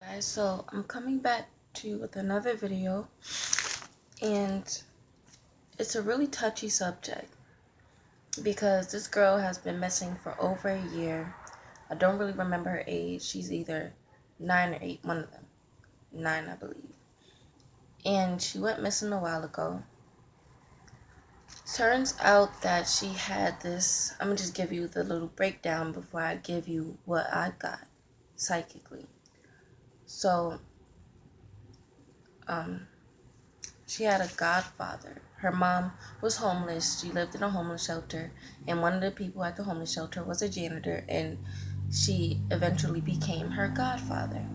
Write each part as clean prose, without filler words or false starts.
Guys, so I'm coming back to you with another video, and it's a really touchy subject because this girl has been missing for over a year. I don't really remember her age. She's either 9 or 8, one of them. 9, I believe. And she went missing a while ago. Turns out that she had this. I'm gonna just give you the little breakdown before I give you what I got psychically. So, um, she had a godfather. Her mom was homeless. She lived in a homeless shelter, and one of the people at the homeless shelter was a janitor, and she eventually became her godfather.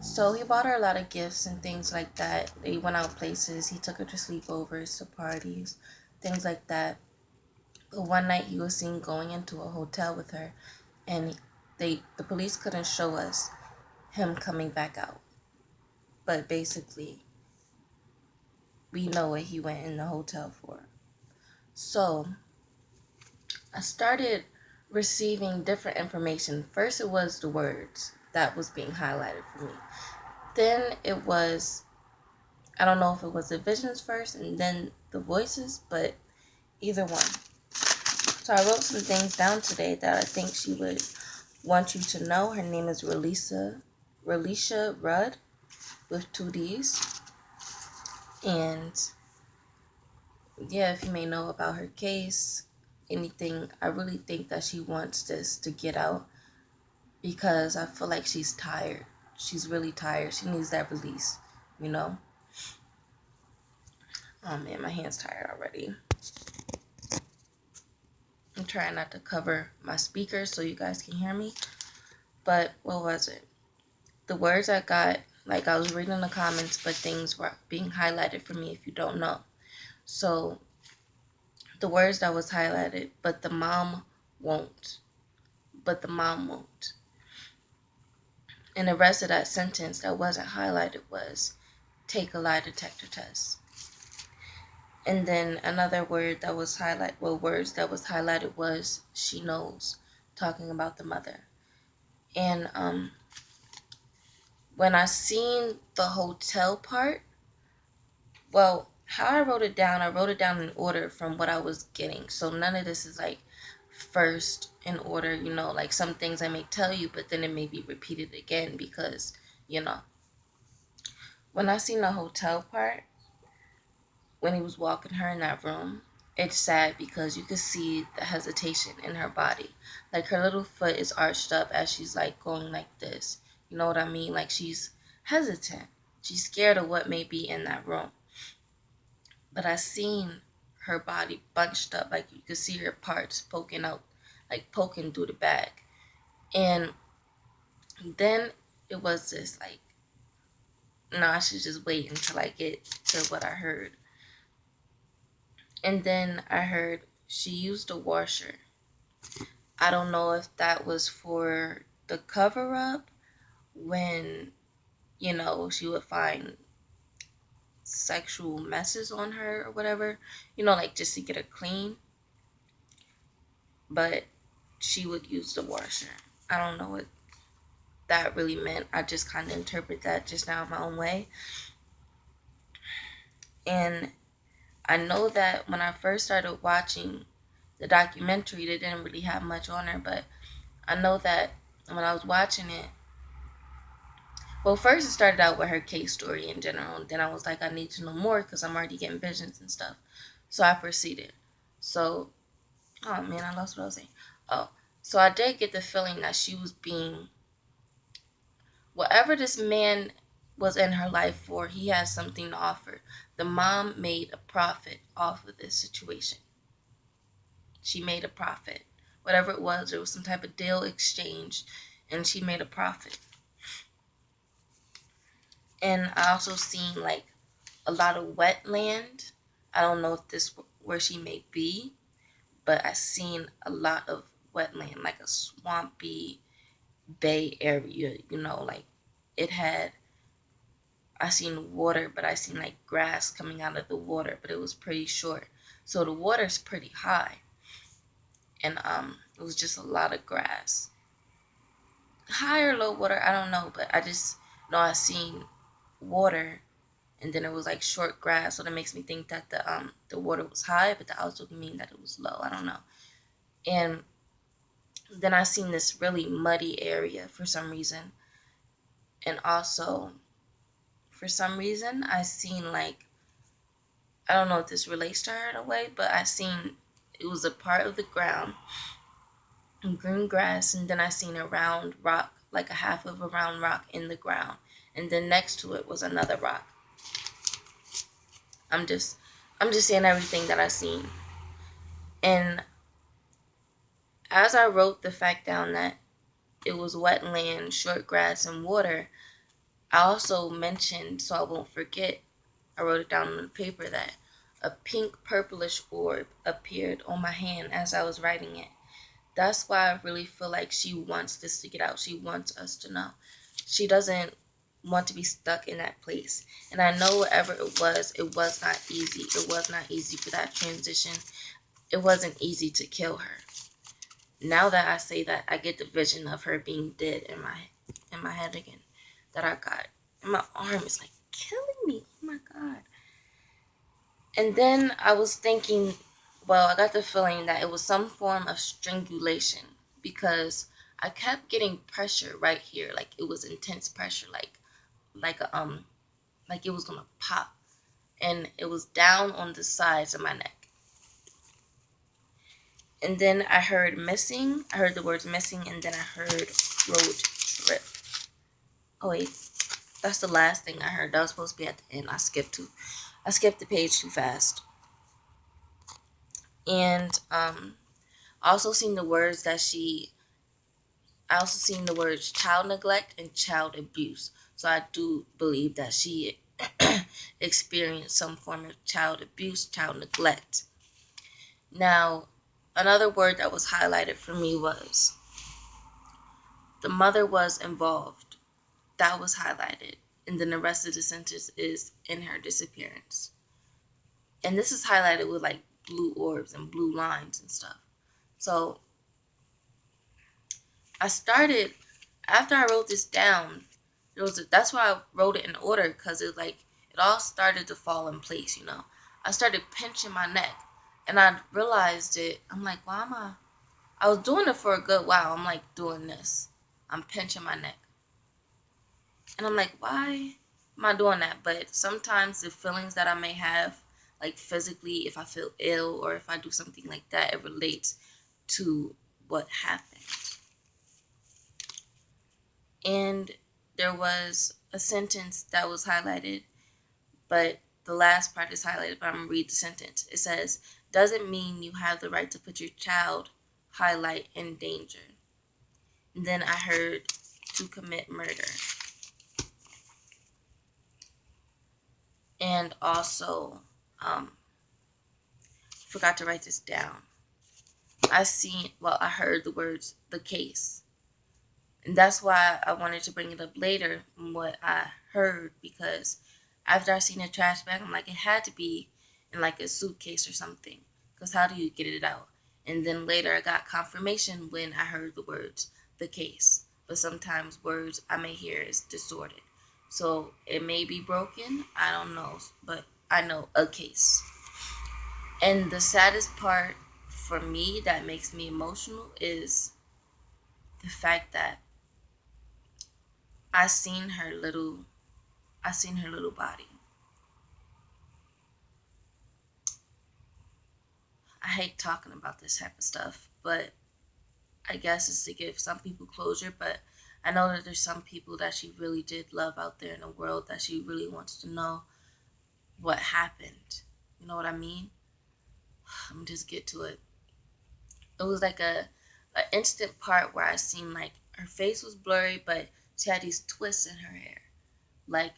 So he bought her a lot of gifts and things like that. They went out places. He took her to sleepovers, to parties, things like that. But one night he was seen going into a hotel with her, and the police couldn't show us him coming back out. But basically, we know what he went in the hotel for. So I started receiving different information. First, it was the words that was being highlighted for me. Then it was, I don't know if it was the visions first and then the voices, but either one. So I wrote some things down today that I think she would want you to know. Her name is Relisha Rudd with 2 D's. And yeah, if you may know about her case, anything, I really think that she wants this to get out because I feel like she's tired. She's really tired. She needs that release, you know? Oh man, my hand's tired already. I'm trying not to cover my speakers so you guys can hear me. But what was it? The words I got, like I was reading the comments, but things were being highlighted for me if you don't know. So the words that was highlighted, but the mom won't. But the mom won't. And the rest of that sentence that wasn't highlighted was take a lie detector test. And then another word that was words that was highlighted was she knows, talking about the mother. And when I seen the hotel part, well, how I wrote it down in order from what I was getting. So none of this is like first in order, like some things I may tell you, but then it may be repeated again because, when I seen the hotel part, when he was walking her in that room, it's sad because you could see the hesitation in her body. Like her little foot is arched up as she's like going like this. You know what I mean? Like she's hesitant. She's scared of what may be in that room. But I seen her body bunched up, like you could see her parts poking out, like poking through the bag. And then it was this like, no, I should just wait until I get to what I heard. And then I heard she used a washer. I don't know if that was for the cover up when, she would find sexual messes on her or whatever, like just to get her clean. But she would use the washer. I don't know what that really meant. I just kind of interpret that just now in my own way. And I know that when I first started watching the documentary, they didn't really have much on her, but I know that when I was watching it, well, first it started out with her case story in general, and then I was like, I need to know more because I'm already getting visions and stuff. So I proceeded. So, oh man, I lost what I was saying. Oh, so I did get the feeling that she was being, whatever this man was in her life for, he has something to offer. The mom made a profit off of this situation. She made a profit. Whatever it was, there was some type of deal exchange, and she made a profit. And I also seen like a lot of wetland. I don't know if this where she may be, but I seen a lot of wetland, like a swampy bay area, like it had, I seen water, but I seen like grass coming out of the water, but it was pretty short. So the water's pretty high. And it was just a lot of grass. High or low water, I don't know, but No, I seen water, and then it was like short grass, so that makes me think that the water was high, but that also can mean that it was low. I don't know. And then I seen this really muddy area for some reason, and also for some reason I seen like, I don't know if this relates to her in a way, but I seen it was a part of the ground and green grass, and then I seen a round rock, like a half of a round rock in the ground, and then next to it was another rock. I'm just I'm just saying everything that I seen. And as I wrote the fact down that it was wetland, short grass, and water, I also mentioned, so I won't forget, I wrote it down on the paper, that a pink purplish orb appeared on my hand as I was writing it. That's why I really feel like she wants this to get out. She wants us to know. She doesn't want to be stuck in that place. And I know whatever it was not easy. It was not easy for that transition. It wasn't easy to kill her. Now that I say that, I get the vision of her being dead in my head again. That I got. And my arm is like killing me. Oh my god. And then I was thinking, well, I got the feeling that it was some form of strangulation, because I kept getting pressure right here, like it was intense pressure, like a like it was gonna pop, and it was down on the sides of my neck. And then I heard missing. I heard the words missing, and then I heard road trip. Oh wait, that's the last thing I heard. That was supposed to be at the end. I skipped the page too fast. And also seen the words that she I also seen the words child neglect and child abuse. So I do believe that she experienced some form of child abuse, child neglect. Now, another word that was highlighted for me was the mother was involved. That was highlighted. And then the rest of the sentence is in her disappearance. And this is highlighted with like blue orbs and blue lines and stuff. So I started, after I wrote this down, that's why I wrote it in order, because it all started to fall in place. I started pinching my neck, and I realized it. I'm like, why am I was doing it for a good while. I'm like doing this. I'm pinching my neck. And I'm like, why am I doing that? But sometimes the feelings that I may have, like physically, if I feel ill or if I do something like that, it relates to what happened. And there was a sentence that was highlighted, but the last part is highlighted, but I'm going to read the sentence. It says, doesn't mean you have the right to put your child, highlight, in danger. And then I heard to commit murder. And also, forgot to write this down. I heard the words, the case. And that's why I wanted to bring it up later, what I heard, because after I seen a trash bag, I'm like, it had to be in like a suitcase or something, because how do you get it out? And then later I got confirmation when I heard the words, the case. But sometimes words I may hear is distorted. So it may be broken, I don't know, but I know a case. And the saddest part for me that makes me emotional is the fact that I seen her little I seen her little body. I hate talking about this type of stuff, but I guess it's to give some people closure. But I know that there's some people that she really did love out there in the world, that she really wants to know what happened. You know what I mean? Let me just get to it. It was like a instant part where I seen like her face was blurry, but she had these twists in her hair, like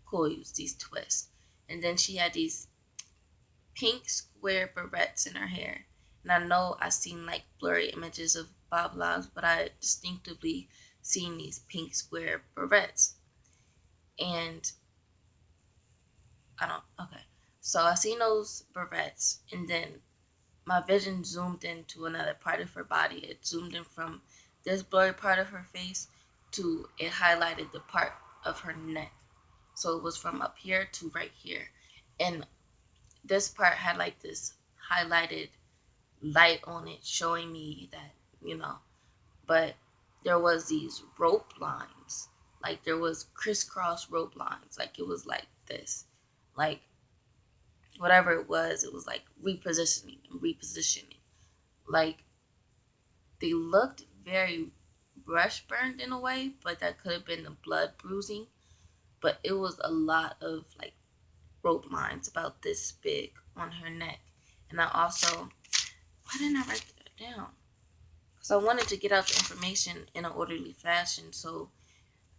coils, these twists, and then she had these pink square barrettes in her hair. And I know I seen like blurry images of Bob Lobs, but I distinctively seen these pink square barrettes. And I don't, okay. So I seen those barrettes, and then my vision zoomed into another part of her body. It zoomed in from this blurry part of her face to it highlighted the part of her neck. So it was from up here to right here. And this part had like this highlighted light on it showing me that, you know, but there was these rope lines. Like there was crisscross rope lines. Like it was like this. Like whatever it was like repositioning and repositioning. Like they looked very brush burned in a way, but that could have been the blood bruising. But it was a lot of like rope lines about this big on her neck. And I also, why didn't I write that down? Because I wanted to get out the information in an orderly fashion so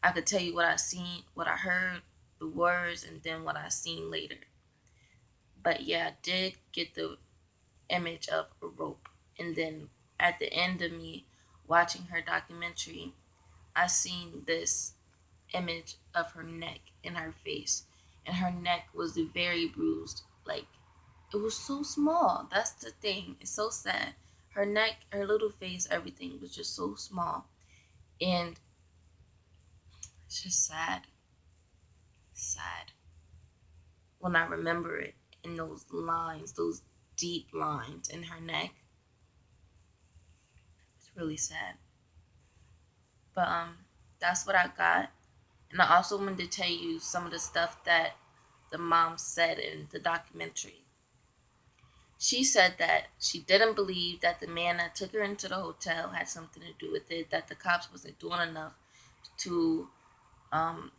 I could tell you what I seen, what I heard, the words, and then what I seen later. But yeah, I did get the image of a rope. And then at the end of me watching her documentary, I seen this image of her neck and her face. And her neck was very bruised. Like, it was so small. That's the thing. It's so sad. Her neck, her little face, everything was just so small. And it's just sad. Sad. When I remember it in those lines, those deep lines in her neck. It's really sad. But that's what I got. And I also wanted to tell you some of the stuff that the mom said in the documentary. She said that she didn't believe that the man that took her into the hotel had something to do with it, that the cops wasn't doing enough to um,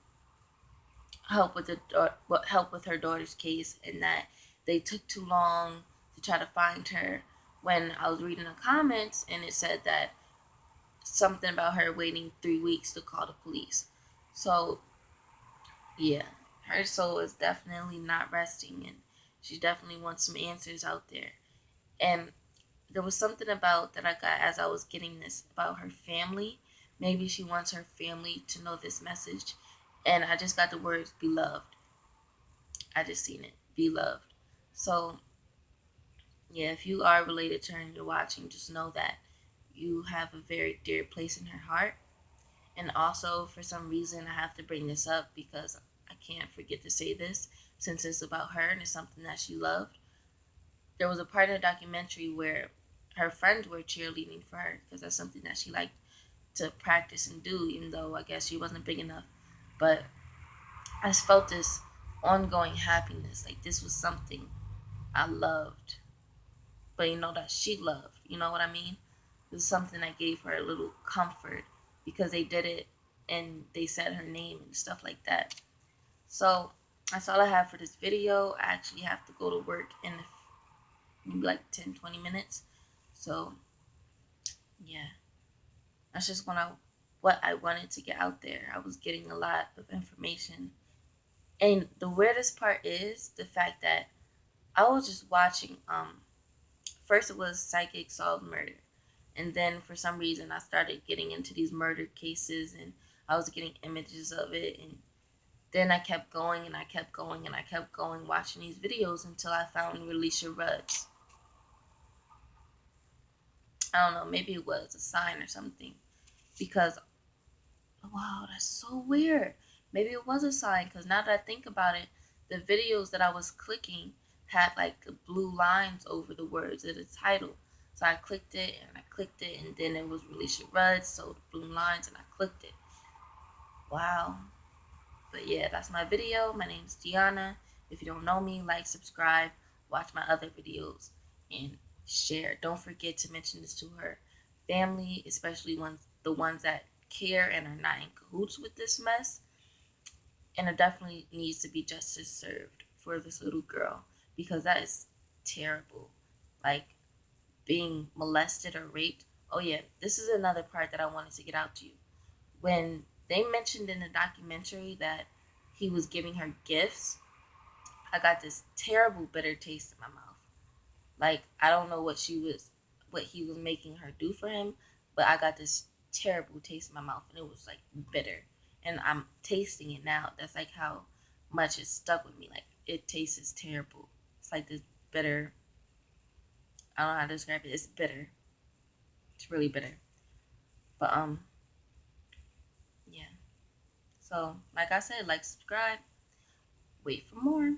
help with her daughter's case, and that they took too long to try to find her. When I was reading the comments, and it said that something about her waiting 3 weeks to call the police. So yeah, her soul is definitely not resting, and she definitely wants some answers out there. And there was something about that I got as I was getting this about her family. Maybe she wants her family to know this message. And I just got the words beloved. I just seen it. Beloved. So yeah, if you are related to her and you're watching, just know that you have a very dear place in her heart. And also, for some reason, I have to bring this up because I can't forget to say this since it's about her and it's something that she loved. There was a part of the documentary where her friends were cheerleading for her because that's something that she liked to practice and do, even though I guess she wasn't big enough. But I just felt this ongoing happiness. Like this was something I loved, but that she loved. You know what I mean? It was something that gave her a little comfort because they did it and they said her name and stuff like that. So that's all I have for this video. I actually have to go to work in maybe like 10-20 minutes. So yeah, that's just what I wanted to get out there. I was getting a lot of information. And the weirdest part is the fact that I was just watching first it was Psychic Solved Murder. And then for some reason I started getting into these murder cases and I was getting images of it, and then I kept going and I kept going and I kept going watching these videos until I found Relisha Rudd's. I don't know, maybe it was a sign or something. Because wow, that's so weird. Maybe it was a sign because now that I think about it, the videos that I was clicking had like the blue lines over the words of the title. So I clicked it and I clicked it, and then it was Relisha Rudd, so the blue lines, and I clicked it. Wow. But yeah, that's my video. My name is Deanna. If you don't know me, like, subscribe, watch my other videos, and share. Don't forget to mention this to her family, especially the ones that care and are not in cahoots with this mess. And it definitely needs to be justice served for this little girl because that is terrible. Like being molested or raped. Oh yeah, this is another part that I wanted to get out to you. When they mentioned in the documentary that he was giving her gifts, I got this terrible bitter taste in my mouth. Like I don't know what he was making her do for him, but I got this terrible taste in my mouth, and it was like bitter. And I'm tasting it now. That's like how much it stuck with me. Like it tastes terrible. It's like this bitter. I don't know how to describe it. It's bitter. It's really bitter. But yeah. So, like I said, like, subscribe, wait for more.